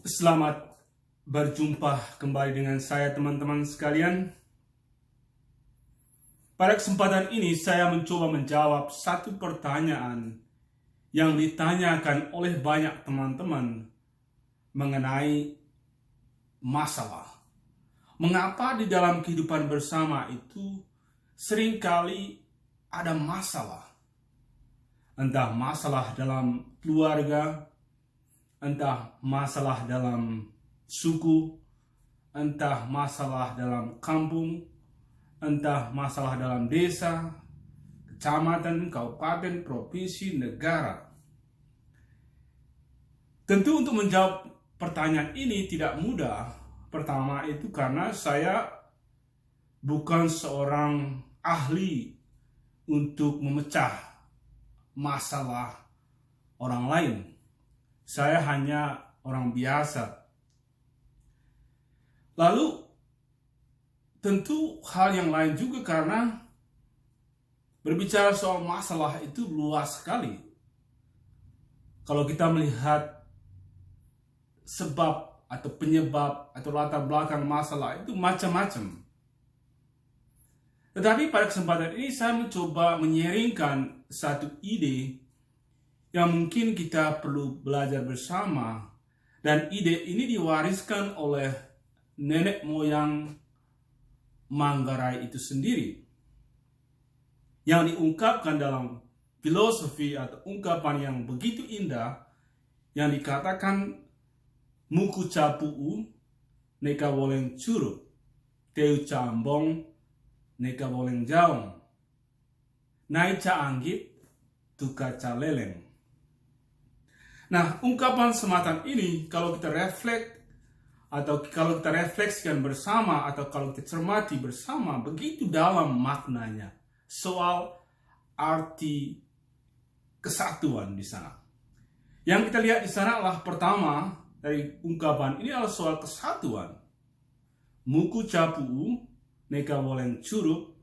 Selamat berjumpa kembali dengan saya teman-teman sekalian. Pada kesempatan ini saya mencoba menjawab satu pertanyaan yang ditanyakan oleh banyak teman-teman mengenai masalah. Mengapa di dalam kehidupan bersama itu seringkali ada masalah? Entah masalah dalam keluarga, entah masalah dalam suku, entah masalah dalam kampung, entah masalah dalam desa, kecamatan, kabupaten, provinsi, negara. Tentu untuk menjawab pertanyaan ini tidak mudah. Pertama itu karena saya bukan seorang ahli untuk memecah masalah orang lain. Saya hanya orang biasa. Lalu tentu hal yang lain juga karena berbicara soal masalah itu luas sekali. Kalau kita melihat sebab atau penyebab atau latar belakang masalah itu macam-macam. Tetapi pada kesempatan ini saya mencoba menyaringkan satu ide yang mungkin kita perlu belajar bersama, dan ide ini diwariskan oleh nenek moyang Manggarai itu sendiri, yang diungkapkan dalam filosofi atau ungkapan yang begitu indah yang dikatakan muku capuu neka boleng curug teu cambong neka boleng jaong nai ca anggit tuka ca leleng. Nah, ungkapan semacam ini kalau kita refleksikan bersama atau kalau kita cermati bersama, begitu dalam maknanya soal arti kesatuan di sana. Yang kita lihat di sana adalah pertama dari ungkapan ini adalah soal kesatuan. Muku capuu neka boleng curug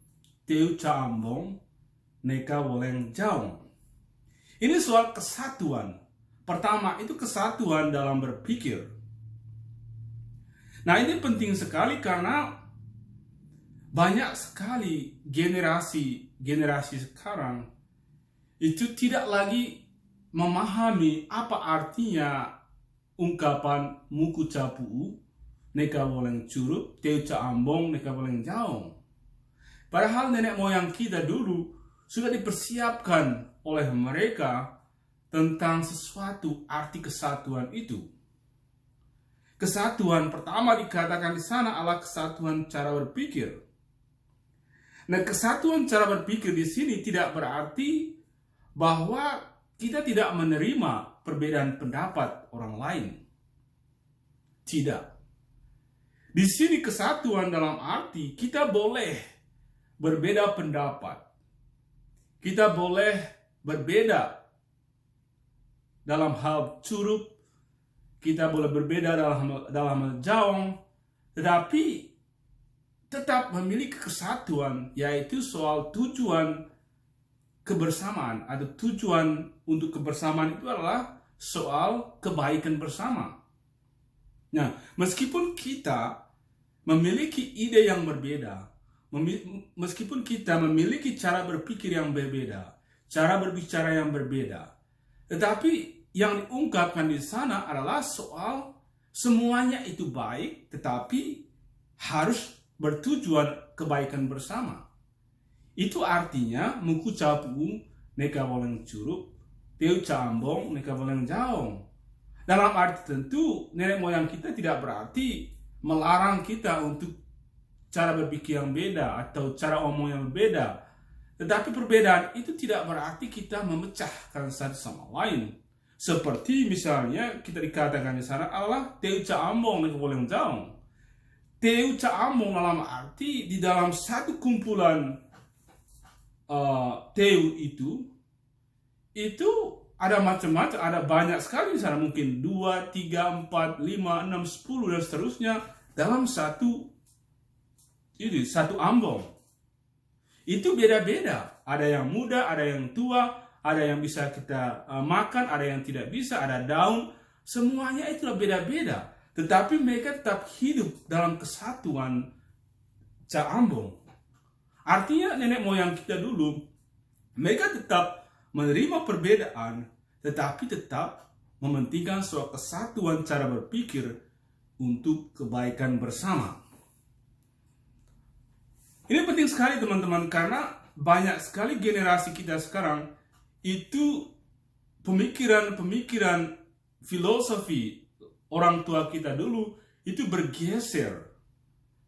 teu ca ambong neka boleng jaong. Ini soal kesatuan. Pertama, itu kesatuan dalam berpikir. Nah, ini penting sekali karena banyak sekali generasi sekarang itu tidak lagi memahami apa artinya ungkapan muku capuu neka boleng curug teu ca ambong neka boleng jaong. Padahal nenek moyang kita dulu sudah dipersiapkan oleh mereka tentang sesuatu arti kesatuan itu. Kesatuan pertama dikatakan di sana adalah kesatuan cara berpikir. Nah, kesatuan cara berpikir di sini tidak berarti bahwa kita tidak menerima perbedaan pendapat orang lain. Tidak. Di sini kesatuan dalam arti kita boleh berbeda pendapat. Kita boleh berbeda dalam hal curug, kita boleh berbeda dalam hal jaong, tetapi tetap memiliki kesatuan, yaitu soal tujuan kebersamaan atau tujuan untuk kebersamaan itu adalah soal kebaikan bersama. Nah, meskipun kita memiliki ide yang berbeda, meskipun kita memiliki cara berpikir yang berbeda, cara berbicara yang berbeda, tetapi yang diungkapkan di sana adalah soal semuanya itu baik, tetapi harus bertujuan kebaikan bersama. Itu artinya muku capuu neka boleng curug teu ca ambong neka boleng jaong. Dalam arti tentu nenek moyang kita tidak berarti melarang kita untuk cara berpikir yang beda atau cara omong yang berbeda. Tetapi perbedaan itu tidak berarti kita memecahkan satu sama lain. Seperti misalnya kita dikatakan di sana Allah teu ca ambong neka boleng jaong. Teu ca ambong dalam arti di dalam satu kumpulan teu itu ada macam-macam, ada banyak sekali di sana, mungkin 2, 3, 4, 5, 6, 10 dan seterusnya dalam satu ambong. Itu beda-beda. Ada yang muda, ada yang tua, ada yang bisa kita makan, ada yang tidak bisa, ada daun, Semuanya itulah beda-beda, tetapi mereka tetap hidup dalam kesatuan Ca Ambon. Artinya nenek moyang kita dulu, mereka tetap menerima perbedaan, tetapi tetap mementingkan soal kesatuan cara berpikir untuk kebaikan bersama. Ini penting sekali teman-teman, karena banyak sekali generasi kita sekarang itu pemikiran filosofi orang tua kita dulu itu bergeser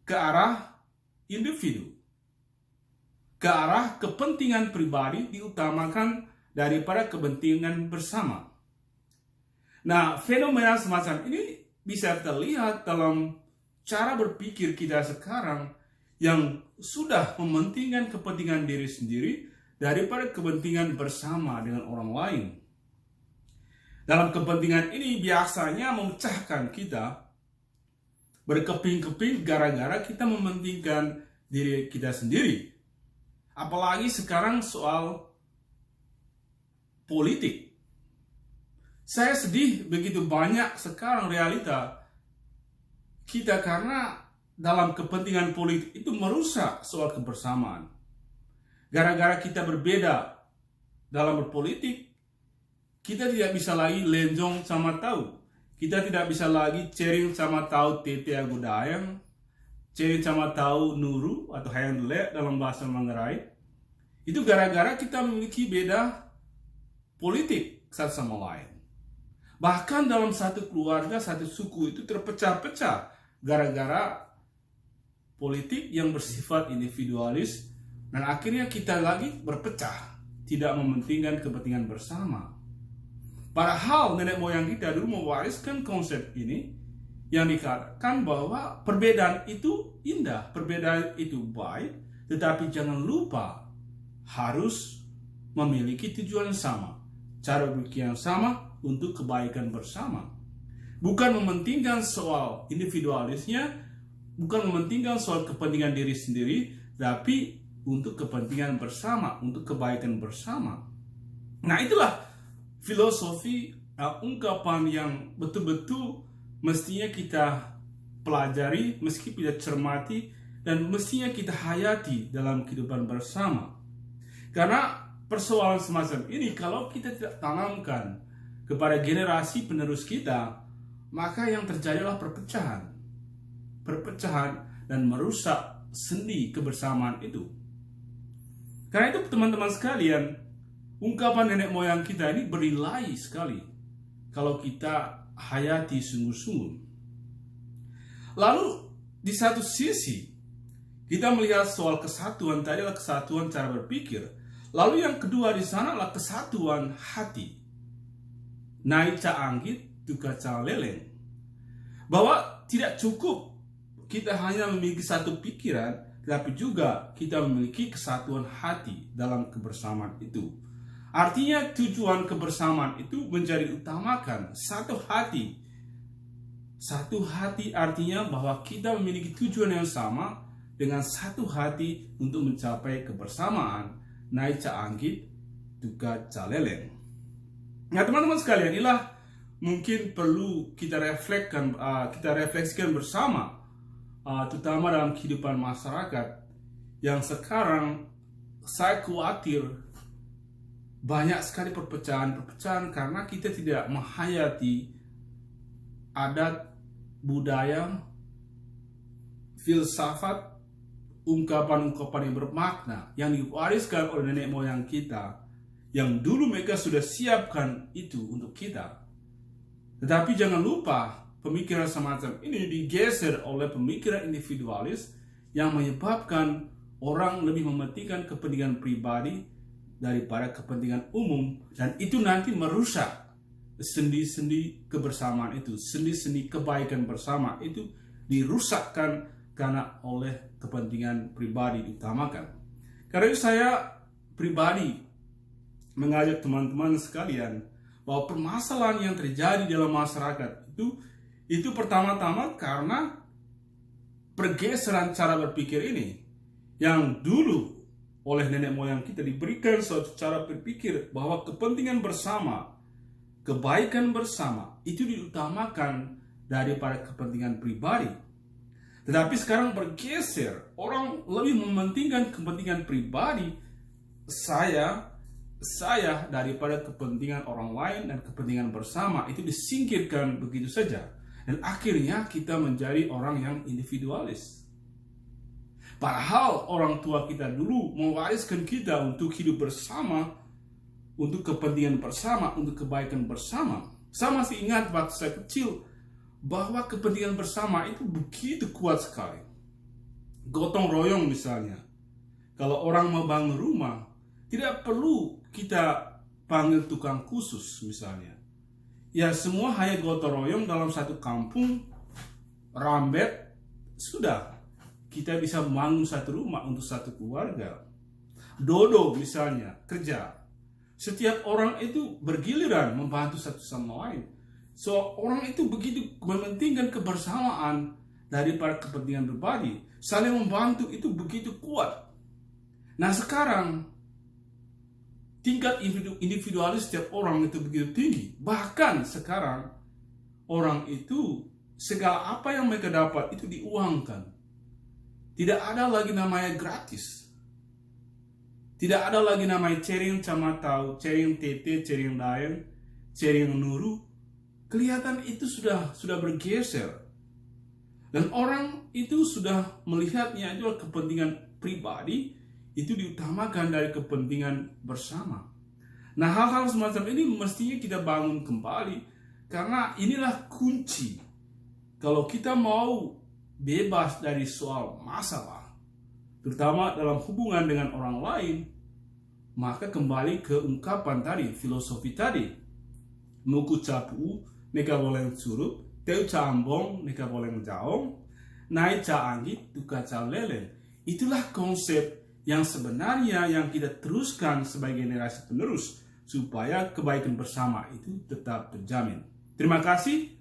ke arah individu, ke arah kepentingan pribadi diutamakan daripada kepentingan bersama. Nah, fenomena semacam ini bisa terlihat dalam cara berpikir kita sekarang yang sudah mementingkan kepentingan diri sendiri daripada kepentingan bersama dengan orang lain. Dalam kepentingan ini biasanya memecahkan kita berkeping-keping gara-gara kita mementingkan diri kita sendiri. Apalagi sekarang soal politik. Saya sedih begitu banyak sekarang realita kita karena dalam kepentingan politik itu merusak soal kebersamaan. Gara-gara kita berbeda dalam berpolitik, kita tidak bisa lagi lenjong sama tahu. Kita tidak bisa lagi cering sama tahu tete agudayang, cering sama tahu nuru atau handle dalam bahasa Manggarai. Itu gara-gara kita memiliki beda politik satu sama lain. Bahkan dalam satu keluarga, satu suku itu terpecah-pecah gara-gara politik yang bersifat individualis, dan akhirnya kita lagi berpecah, tidak mementingkan kepentingan bersama. Padahal nenek moyang kita dulu mewariskan konsep ini yang dikatakan bahwa perbedaan itu indah, perbedaan itu baik, tetapi jangan lupa harus memiliki tujuan yang sama, cara berpikir yang sama untuk kebaikan bersama. Bukan mementingkan soal individualisnya, bukan mementingkan soal kepentingan diri sendiri, tapi untuk kepentingan bersama, untuk kebaikan bersama. Nah, itulah filosofi ungkapan yang betul-betul mestinya kita pelajari, mesti kita cermati, dan mestinya kita hayati dalam kehidupan bersama. Karena persoalan semacam ini kalau kita tidak tanamkan kepada generasi penerus kita, maka yang terjadi adalah perpecahan dan merusak sendi kebersamaan itu. Karena itu teman-teman sekalian, ungkapan nenek moyang kita ini bernilai sekali kalau kita hayati sungguh-sungguh. Lalu di satu sisi kita melihat soal kesatuan tadi adalah kesatuan cara berpikir. Lalu yang kedua di sana adalah kesatuan hati. Nai ca anggit duka ca leleng. Bahwa tidak cukup kita hanya memiliki satu pikiran, tetapi juga kita memiliki kesatuan hati dalam kebersamaan itu. Artinya tujuan kebersamaan itu menjadi utamakan satu hati. Satu hati artinya bahwa kita memiliki tujuan yang sama dengan satu hati untuk mencapai kebersamaan. Nai ca anggit duka ca leleng. Nah teman-teman sekalian, inilah mungkin perlu kita refleksikan bersama, terutama dalam kehidupan masyarakat yang sekarang saya khawatir banyak sekali perpecahan karena kita tidak menghayati adat, budaya, filsafat, ungkapan-ungkapan yang bermakna yang diwariskan oleh nenek moyang kita, yang dulu mereka sudah siapkan itu untuk kita. Tetapi jangan lupa, pemikiran semacam ini digeser oleh pemikiran individualis yang menyebabkan orang lebih mementingkan kepentingan pribadi daripada kepentingan umum, dan itu nanti merusak sendi-sendi kebersamaan itu, sendi-sendi kebaikan bersama itu dirusakkan karena oleh kepentingan pribadi diutamakan. Karena itu saya pribadi mengajak teman-teman sekalian bahwa permasalahan yang terjadi dalam masyarakat itu pertama-tama karena pergeseran cara berpikir ini, yang dulu oleh nenek moyang kita diberikan suatu cara berpikir bahwa kepentingan bersama kebaikan bersama itu diutamakan daripada kepentingan pribadi. Tetapi sekarang bergeser, orang lebih mementingkan kepentingan pribadi saya daripada kepentingan orang lain, dan kepentingan bersama itu disingkirkan begitu saja. Dan akhirnya kita menjadi orang yang individualis. Padahal orang tua kita dulu mewariskan kita untuk hidup bersama, untuk kepentingan bersama, untuk kebaikan bersama. Saya masih ingat waktu saya kecil bahwa kepentingan bersama itu begitu kuat sekali. Gotong royong misalnya. Kalau orang mau bangun rumah, tidak perlu kita panggil tukang khusus misalnya. Ya semua hanya gotong royong dalam satu kampung, rambet, sudah. Kita bisa membangun satu rumah untuk satu keluarga. Dodo misalnya, kerja. Setiap orang itu bergiliran membantu satu sama lain. So, orang itu begitu mementingkan kebersamaan daripada kepentingan pribadi. Saling membantu itu begitu kuat. Nah sekarang, tingkat individualis setiap orang itu begitu tinggi. Bahkan sekarang, orang itu segala apa yang mereka dapat itu diuangkan. Tidak ada lagi namanya gratis. Tidak ada lagi namanya cering camatau, cering tete, cering dayan, cering nuru. Kelihatan itu sudah bergeser. Dan orang itu sudah melihatnya adalah kepentingan pribadi itu diutamakan dari kepentingan bersama. Nah, hal-hal semacam ini mestinya kita bangun kembali, karena inilah kunci. Kalau kita mau bebas dari soal masalah, terutama dalam hubungan dengan orang lain, maka kembali ke ungkapan tadi, filosofi tadi. Muku capu, neka boleh surup, teu cambong, neka boleh jaong, naik ca anggit, tuka ca lelen. Itulah konsep yang sebenarnya yang kita teruskan sebagai generasi penerus, supaya kebaikan bersama itu tetap terjamin. Terima kasih.